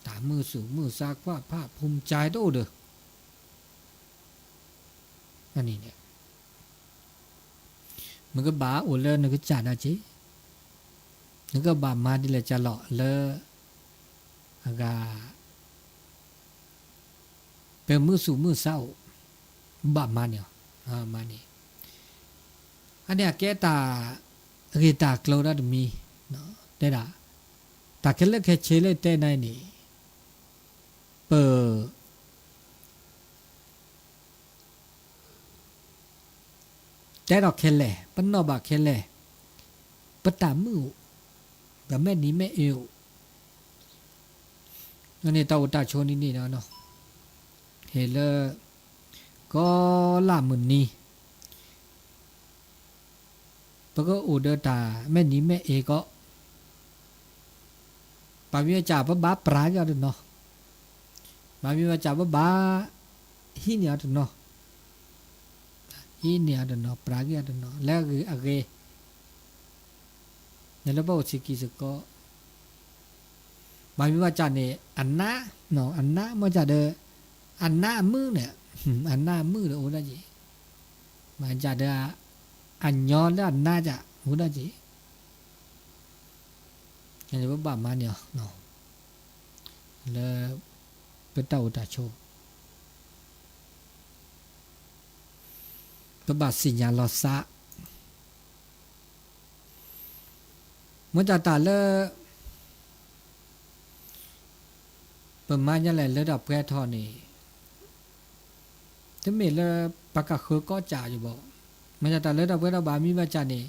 ตามมือสู่มือซากว่าภาพภูมิใจโตเด้ออันนี้เนี่ยมันก็บ้าโอเลยนึกจ่าได้จีนึกก็บ้ามาดิเลยจะหล่อเลยอากาเป็นมือสู่มือเศร้าบ้ามาเนี่ยมานี่อันเนี้ยแกตาเกตากลอดดมีเนาะแต่ละตาเคลเคเชเลเตไนนี่เปแต่ดอกเคเลปนนอบะเคเลปตามือแบบแม่นี้แม่เอวอันนี้ตาอุตาโชนี่เนาะเฮเลก็ละมุนนี้ปก็อุดตาแม่นี้แม่เอก็ปามีจ่าปะบ้าปรากอะเนาะปามีจ่าปะบ้าหินอะเนาะหินอะเนาะปรากอะเนาะแล้วคืออะไรเนี่ยเราบอกสิกิสก็ปามีจ่าเนี่ยอันน่าเนาะอันน่ามาจ่าเดออันน่ามือเนี่ยอันน่ามือเลยโอ้ได้จีมาจ่าเดออันยอนแล้วอันน่าจะโอ้ได้จีอย่างนี้ว่าบ้ามาเนี่ยเนาะแล้วเป็นเต่าตาโชเป็นบาสิญญาลอซะมันจะตาเลเป็นมาอย่างไรเลยดับแก่ทอนี่ถ้ามีเลยปากกาคือก็จ่าอยู่บ่มันจะตาเลยดับแก่ทอบามีมาจ่านี่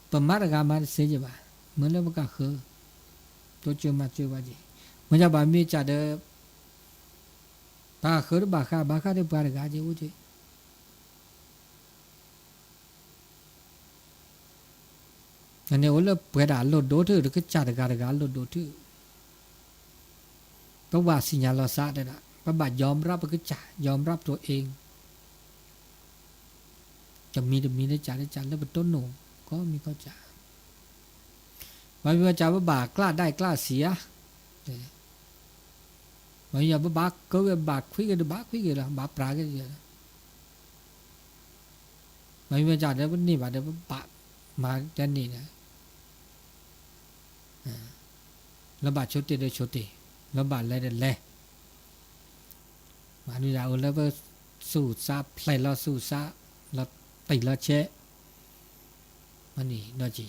เป็นมาตรการมาเสียจีบ่เหมือนเลยปากกาคือตัวเจอมาเจอว่าจีมันจะบามีจ่าเดปากคือบ้าค่าเดปาร์กาจีโอจีอันนี้โอเลเปิดอ่านโหลดโดดหรือก็จ่าการโหลดโดดเพราะว่าสิญญาลอซะได้ละพระบาทยอมรับก็จ่ายอมรับตัวเองจะมีได้จ่าแล้วเป็นต้นหนูก็มีก็จ่าบางทีว่าจ่าพระบาทกล้าได้กล้าเสียบางอย่างพระบาทก็บาทคุยกันบาทคุยกันละบาทปรากันเยอะบางทีว่าจ่าเดี๋ยวนี่บาทเดี๋ยวบาทมาจะนี่นะแล้วบาทโชติเดโชติแล้วบาทอะไรเดเลยมาดูดาวแล้วก็ สู่ซาเพลลอสู่ซาลอติลอเชอันนี้นอจี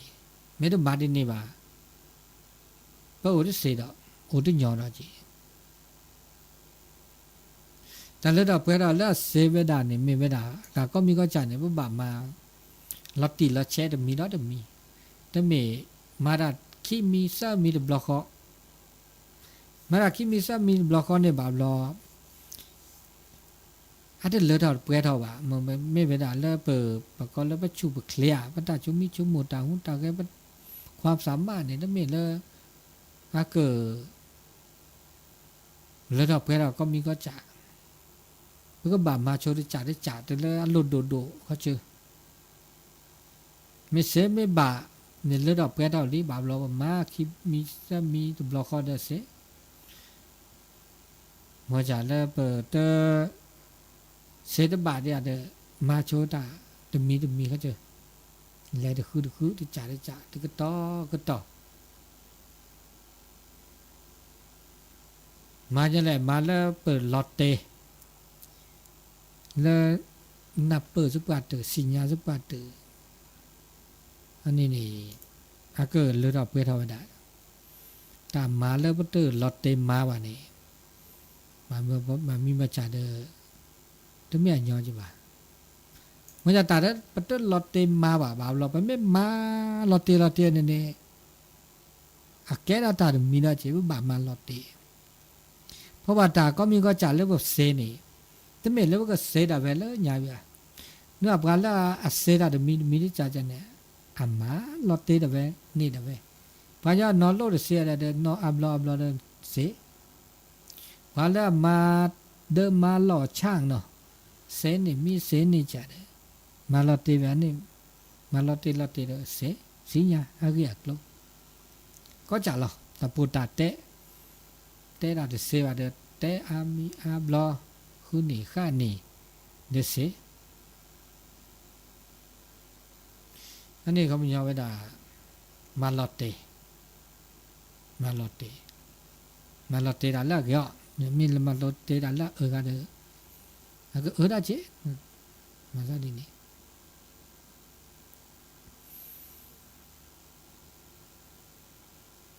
เมตุมาดินี่บ่าปะโอดิเสดอโอดิญอดอจีแต่ละดอกเปดอละเซเวดานี่เมเวดาก็ก็มีก็จานี่บ่บามาลอติลอเชดมีดอดมีแต่เมมาดาคิมีซามีดบล็อกมาดาคิมีซามีบล็อกเนี่ยบ่าบล็อกอันเดเลดอเปดอบ่าเมเวดาละเปปะก็ละปะชุบเคลียปะตาชุมีชุมโมตาหุตาแกความสามารถเนี่ยนั่นเมละอาเกอเลดอเปดอก็มีก็จาก็บ่ามาโชได้จ่าได้จ่าแต่ละหลุดโดเขาเจอไม่เสไม่บ่าเนี่ยเลือดออกแปดออกลีบ่าเรามาคิมีจะมีตัวบล็อกเขาได้เสมัวจ่าแล้วเปิดเตอเสตบาทเนี่ยเดมาโชตาจะมีเขาเจอแล้วเดคือที่จ่าได้จ่าที่ก็ต่อมาจะแหละมาแล้วเปิดลอตเตแล้วนับเปิดสุปาเตอสิญญาสุปาเตออันนี้นี่อาเกิดเลือดออกเพื่อเท่าได้ตามมาแล้วปเตอลอตเตมาว่านี่มามีมาจ่าเดอจะไม่ยอมจีบ่ามันจะตัดปเตอลอตเตมาบ่าเราไปไม่มาลอตเตเนี่ยอาแกเราตัดมีนะจีบ่ามาลอตเตเพราะว่าตาก็มีก็จ่าเรื่องแบบเซนี่แต่ไม่เรื่องก็เซดาเวลเนี่ยเนื้อปลาละอาเซดาเดมีจ่าจันเนี่ยอามาลอตเตเดเวนี่เดเวพะยานอโลเสียเดนออับลอเดเสพะละมาเดมาลอช่างเนาะเสนี่มีเสนี่จ่าเดมาลอตเตเวนี่มาลอตเตเดเสสิญาอะกิอักโลก็จ่าลอตะปูตาเตดาเดเสวาเดเตอามีอับลอคือนี่ข้านี่เดเสอันนี้เขามีเอาไว้ด่ามาลอตเตด่าละเกี่ยวเนี่ยมีมาลอตเตด่าละกันเด้อก็ได้เจมาซะดีนี่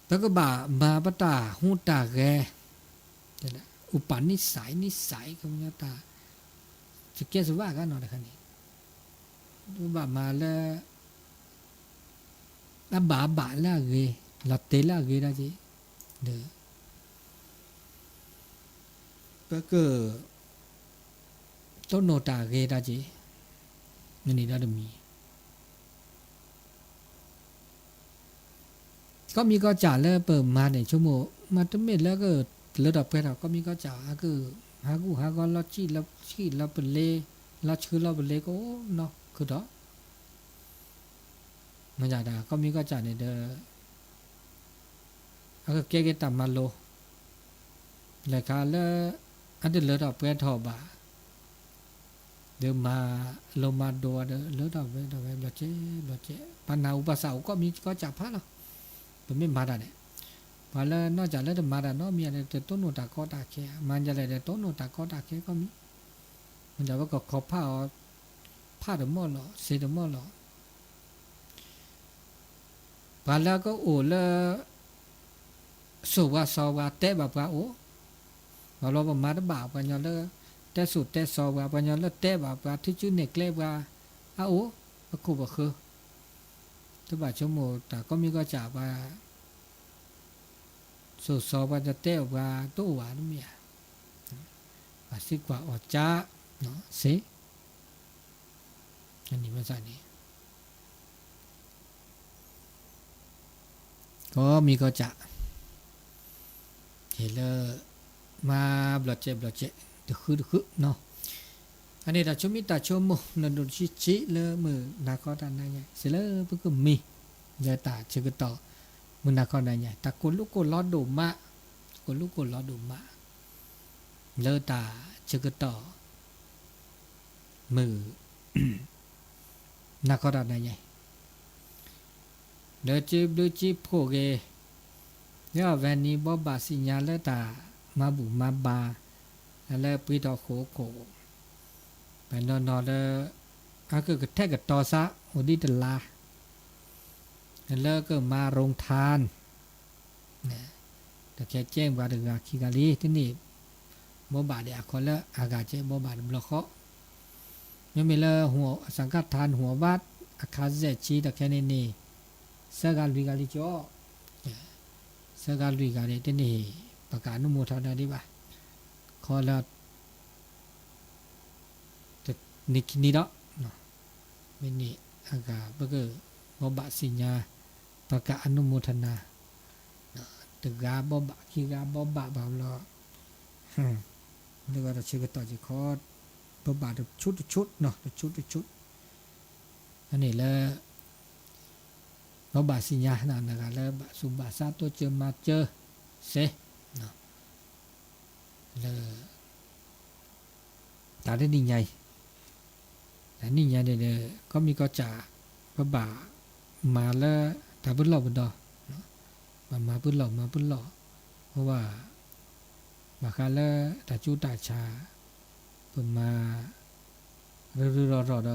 แล้วก็บ่ามาปตาหูตาแกนั่นแหละอุปนิสัยก็มีตาจะเกี่ยวสว่ากันเนาะคันนี้บ่ามาแล้วบาละเกลอตเตละเกได้จิเด้อก็ต้นโนตาเกได้จินี่ได้มีก็มีก็จ่าแล้วเปิดมาในชั่วโมงมาตั้งเม็ดแล้วก็ระดับไปเราก็มีก็จ่าก็หาก็ลอจี้แล้วเป็นเลลอชื่อเราเป็นเลก็เนาะคือดอกมันจ่าก็มีก็จ่าในเด้อก็เกตามมาโลแล้วก็แล้วอันเดระดับไปทอบาเดี๋ยวมาลงมาดัวเด้อระดับไปลอเจปัญหาอุปสรรคก็มีก็จ่าพระเราเป็นไม่มาได้เนี่ยพอแล้วนอกจากแล้วจะมาได้เนาะมีอะไรแต่ต้นโนตาก็ตาแค่มันจะอะไรแต่ต้นโนตาก็ตาแค่ก็มีมันจะว่าก็ขอผ้าเดมอหรอเสเดมอหรอพอแล้วก็โอ้แล้วสุวาสวาเตะแบบว่าโอ้พอเราประมาณบ่าวปัญญาแล้วแต่สุดแต่สวาปัญญาแล้วเตะแบบว่าที่ชื่อเนกเล็บว่าโอ้ก็คู่ก็คือทุกบาทชั่วโมงแต่ก็มีก็จ่าว่าสุดสอบว่าจะเตะว่าตัวหวานเมียว่าสิกว่าอดจ้าเนาะเสอันนี้ภาษานี้ก็มีก็จะเห็นแล้วมาบลอเจดึกเนาะอันนี้เราชมิตาชมโมนันดุชิเลยมือนาคอตานาเนี่ยเสร็จแล้วเพิ่งก็มีเดี๋ยวตาเชื่อต่อมือนาคอตาเนี่ยตาคนลูกคนล้อดูมะคนลูกคนล้อดูมะเลอตาเชื่อต่อมือนาคอตานาเนี่ยเดี๋ยวจีบโผล่เกยย่อแวนนี้บ่บาสิญญาเลอตามาบุมาบาแล้วปีต่อโข ไปนอนๆแล้วก็แท้กับต่อซะโอดีตลาแล้วก็มาโรงทานเนี่ยแต่แค่แจ้งว่าถึงคิกาลีที่นี่บ่บาดเดียคนละอากาศเจบ่บาดบล็อกเขายังมีละหัวสังกัดทานหัววัดอาคาเซชีแต่แค่นี้สกาลุยกาลิจ่อสกาลุยกาลิที่นี่ประกาศนุโมทนาดีบ่ะขอละแต่นี่เนาะไม่นี่อากาศบ่ก็บ่บาดสิญญาประกาศอนุโมทนาตึกาบ่บาคีกาบ่บาบ่าวละนึกว่าจะชื่อต่อจิคอดบ่บาชุดเนาะชุดอันนี้แหละบ่บาสิญญานั่นน่ะแล้วสุบาสาตัวเจอมาเจอเสเนาะแล้วตาได้นี่ใหญ่แต่นี่ใหญ่เด้อก็มีก็จะบ่บามาแล้วตาบุญหล่อบุญดอมาบุญหล่อเพราะว่ามาคาละตาจูตาชาเพิ่นมารือรอด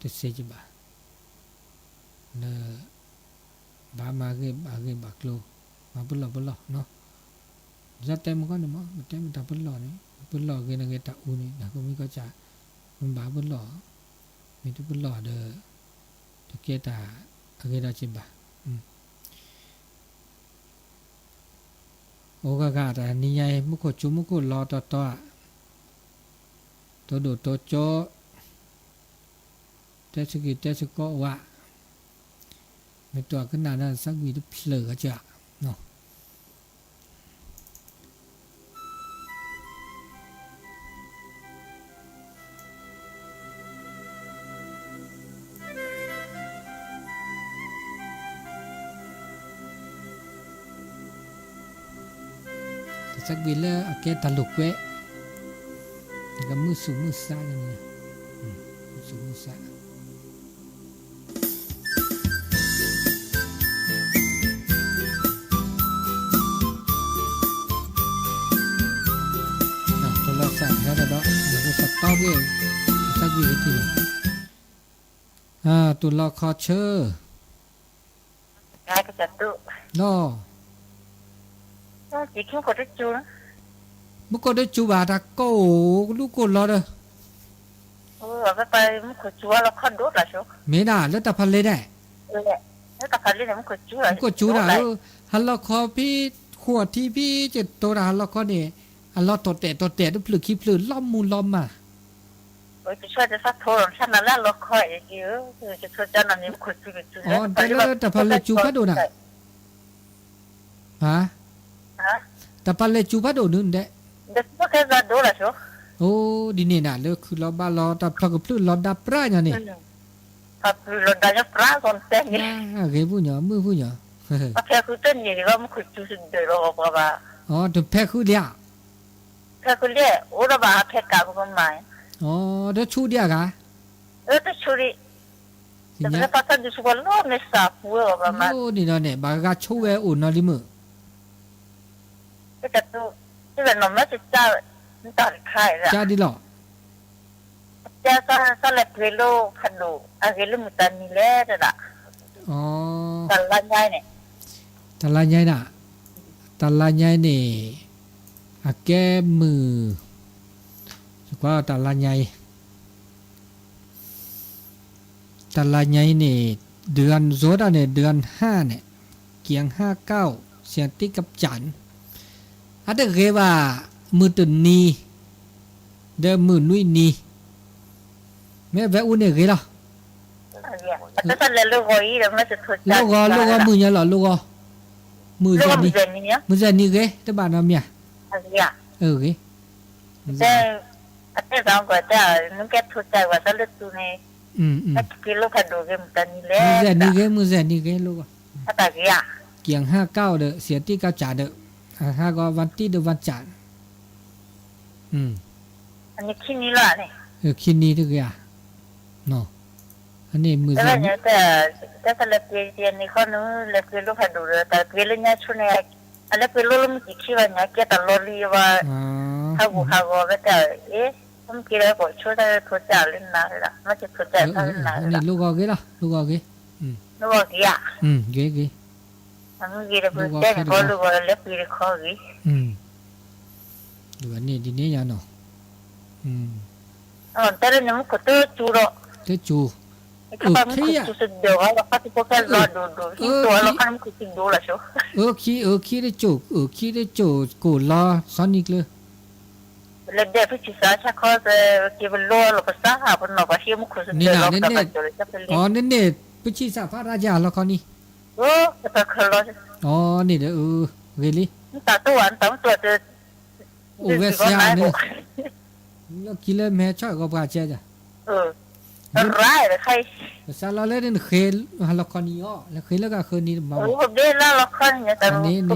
ติเสจิบะเนบามาเกบักโลมาบุญหล่อเนาะจะเต็มก็เนี่ยมั้งเต็มตาบุญหล่อนี่บุญหล่อเกนเกตาอูนี่นะก็มีก็จะมันบาบุญหล่อมีทุบุญหล่อเด้อตะเกตาเกตาจิบะโอกากาตานิยายมุขจุมุขรอต่อตัวดูตัวโจเตสกิเตสก็วะในตัวขึ้นหน้านั้นสักวีเพลอจะเนาะสักวีเลอเกตลุกเวแล้วก็มือสูมือซ่าอย่างนี้มือสูมือซ่าตัวเราสั่งแล้วเนาะเดี๋ยวสักต้อเองสักวีทีตัวเราคอเชอร์Ai cái chặt tụ. เนาะ Nó chỉ không có đất chú đó. มุกก็ได้จูบาตะโก้ลูกก็รอเด้อ Cái tay muốn khởi chúa là con đốt là số. เมน่าแล้วแต่พันเลยได้ Nếu ta phải lên muốn khởi chúa là. ก็จูน่ะฮัลโหลคอพี่ขวดที่พี่จะตัวฮัลโหลคอนี่ฮัลโหลตัวเตะพลึกขี้พลึกล้อมมูล้อมมา Bởi vìช่วยจะสักโทรศัพท์นั่นแหละเราคอยเยอะคือจะช่วยจะนั่นนี่มันขอยchúa อ๋อแต่พันเลยจูพัดโดน่ะฮะแต่พันเลยจูพัดโดนึงเด้ Đất nó cái ra đốt là số. โอ้ดินี่น่ะเลยคือเราบ้านเราแต่พักกับพลึกเราดับปราญนี่ Thật là đã nhập ra còn tên nhỉ. เกผู้หญิงมือผู้หญิง Mà theo cứ tên nhỉ thì có muốn khởi chúa sinh đời rồi bà. อ๋อแต่แพ้คือเดีย Theo cứ lẽ ủa là bà theo cả của con mày. อ๋อเด้ชูเดียกะ Tôi chú đi.แต่ไม่พัฒนาดูสุขภาพไม่สาบหัวประมาณ โอ้นี่เนาะเนี่ยบากาชูเวอุ่นเนาะลิมือ ก็จะดูที่เป็นนมแม่จะจ้าตัดไข่ละ จ้าดิหรอ จ้าซาเลปโลคันดูอะไรลูกมุตันนี่แหละจ้ะละ อ๋อ ตันละง่ายเนี่ย ตะลาใหญ่น่ะตะลาใหญ่นี่อาแก้มือสกว่าตะลาใหญ่ตะลาใหญ่นี่เดือนโซดาเนี่ยเดือน5เนี่ยเกียง59เสียงติกับจันอันเดเกว่ามือตุนนีเดมือนุยนีแม่แวะอุ่นเนี่ยเกล่ะ แต่ถ้าเล่นลูกอีแล้วแม่จะทดลูกมือเนี่ยหรอลูกมือ ลูก จะ มื นี่ อนี่เนี่ย มือจะนี่เกแต่บ้านเราเมีย อะไรอ่ะ เเกแต่เราก็จะนึกแค่ทดใจว่าซาเลตูเนี่ยถ้ากิโลคันดูเกมุตันนี่แหละมือจะนี่เกลูกอะไรอ่ะเกียง59เด้อเสียที่9จ่าเด้อ5ก็วันที่เด้อวันจันทร์อันนี้ที่นี่ละเนี่ยคินนี้ตึกอ่ะเนาะอันนี้มือ แต่ สั่น เนี่ยแต่ซาเลเปียนี่เขานู้เลเปียลูกคันดูเลยแต่เปียเนี่ยชุนเนี่ยอะไรเปียลูกมันกี่คิดว่าเนี่ยแกตลอดเลยว่าเขาก็แบบเอ๊ะ ผมกินแล้วก็ช่วยได้ทดจ่าเล่นน้ำละไม่จะทดจ่าเล่นน้ำ อันนี้ ละ ลูกก็เกล่ะลูกก็เก นึกว่ากี่อ่ะ เก ทั้งกินแล้วเต้นก็รู้ว่าเล็บกินข้อกี่ดูอันนี้ดีนี้ยาเนาะแต่เรื่องนี้มันก็ตื้อจูโร่เตจูคือมันก็จูสุดเดียวแล้วก็ที่พวกแกรอดูที่ตัวเราคันมันก็ติดดูละชัวขี้ได้จูขี้ได้จูกูรอซอนิกเลยแล้วเดี๋ยวพี่ชิสาชักเขาจะเก็บโล่หรือภาษาหาบนนอกที่มันก็สุดเดียวแล้วก็จะเลยจะเป็นอ๋อเนี่ยพิชิสาพระราชาแล้วคนนี้จะเป็นคนละอ๋อนี่เด้อเวลี่ตาตัวจะโอ้เวสยาเนี่ยแล้วกิเลแม่ช่วยก็พาเจ้าจ้ะร้ายเลยใครภาษาเราเล่นเคลฮัลโลคอนีอ๋อแล้วเคลแล้วก็คืนนี้มาบอกเดี๋ยวเราล็อกคอนเนี่ยแต่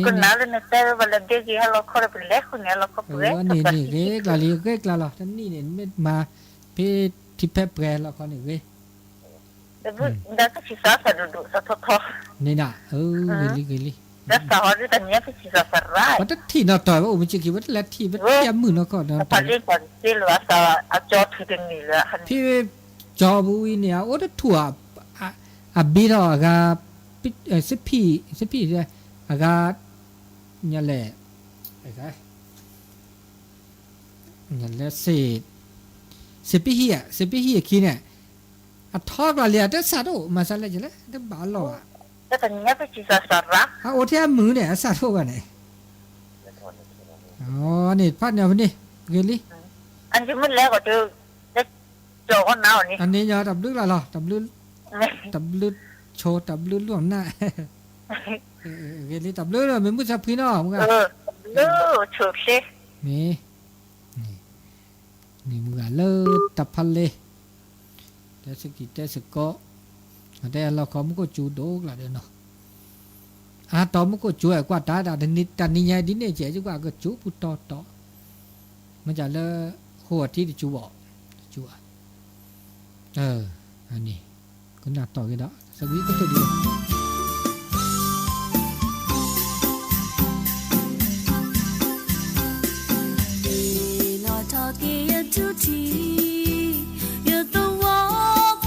ก็น่าเล่นแต่วันละเดี๋ยวที่เราคอนเป็นเล็กคนเนี่ยเราก็เปลี่ยนนี่เกลาลีเกลาล่ะท่านนี่เนี่ยไม่มาพี่ที่แพร่แปรแล้วคนนี้เว้ยแต่ก็ชิสาสะดุสะทอนี่น่ะเกลี่แต่สาวที่ตอนนี้พี่ชิสาสะร้ายว่าที่น่าต่อยว่าโอ้มันจะคิดว่าแล้วที่มันยามมือเนาะก่อนนะพอดีก่อนที่เหลือสาวเอาจอดถึงนี่แล้วพี่จอบุยเนี่ยโอ้ถั่วบีดอกาสิพี่เนี่ยอากาเนี่ยแหละไอ้ไงเนี่ยแหละสิพี่เฮียคีเนี่ยอะทอกละเลยแต่ซาโดมาซะเลยจ้ะเลยแต่บาลออ่ะแต่ตอนนี้พี่ชิสาสะร้ายโอ้ที่มือเนี่ยซาโดกันเนี่ยอ๋อนี่พัดเนี่ยวันนี้เกลี่อันที่มันแล้วก็จะโจกันหนาวนี่อันนี้ยาดับลึกละหรอดับลึกโชว์ดับลึกล่วงหน้าเกลี่ดับลึกเลยมันมุสพี่น้องมึงอ่ะลึกฉุกสินี่มึงอ่ะเลิศตับพันเลยแต่สกิแต่สก็แต่เราเขามันก็จูโดกละเด้อเนาะต่อมันก็จูไอ้กว่าตาดานิตานิยายดิเนี่ยเจ๊จังว่าก็จูปุตต่อมันจะเลอะหัวที่จูบอกจูอันนี้ก็น่าต่อกันแล้วสักวิก็ตัวเดียว